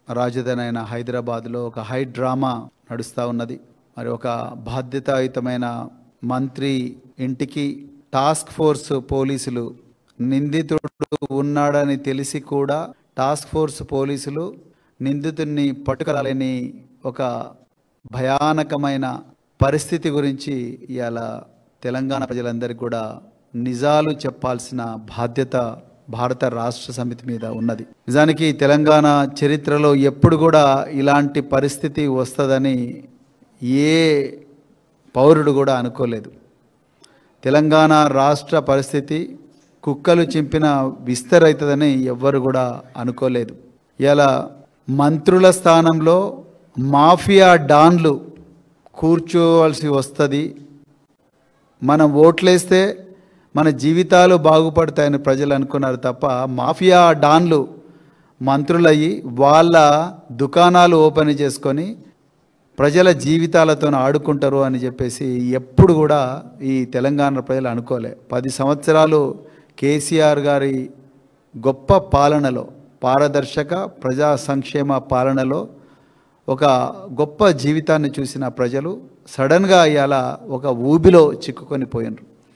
రాజధాని అయిన హైదరాబాద్లో ఒక హై డ్రామా నడుస్తూ ఉన్నది. మరి ఒక బాధ్యతాయుతమైన మంత్రి ఇంటికి టాస్క్ ఫోర్స్ పోలీసులు, నిందితుడు ఉన్నాడని తెలిసి కూడా టాస్క్ ఫోర్స్ పోలీసులు నిందితుడిని పట్టుకురాలేని ఒక భయానకమైన పరిస్థితి గురించి ఇవాళ తెలంగాణ ప్రజలందరికీ కూడా నిజాలు చెప్పాల్సిన బాధ్యత భారత రాష్ట్ర సమితి మీద ఉన్నది. నిజానికి తెలంగాణ చరిత్రలో ఎప్పుడు కూడా ఇలాంటి పరిస్థితి వస్తుందని ఏ పౌరుడు కూడా అనుకోలేదు. తెలంగాణ రాష్ట్ర పరిస్థితి కుక్కలు చింపిన విస్తరైతుందని ఎవ్వరు కూడా అనుకోలేదు. ఇలా మంత్రుల స్థానంలో మాఫియా డాన్లు కూర్చోవలసి వస్తుంది. మనం ఓట్లేస్తే మన జీవితాలు బాగుపడతాయని ప్రజలు అనుకున్నారు తప్ప మాఫియా డాన్లు మంత్రులయ్యి వాళ్ళ దుకాణాలు ఓపెన్ చేసుకొని ప్రజల జీవితాలతో ఆడుకుంటారు అని చెప్పేసి ఎప్పుడు కూడా ఈ తెలంగాణ ప్రజలు అనుకోలే. 10 సంవత్సరాలు కేసీఆర్ గారి గొప్ప పాలనలో, పారదర్శక ప్రజా సంక్షేమ పాలనలో ఒక గొప్ప జీవితాన్ని చూసిన ప్రజలు సడన్గా ఇవాళ ఒక ఊబిలో చిక్కుకొని పోయినారు.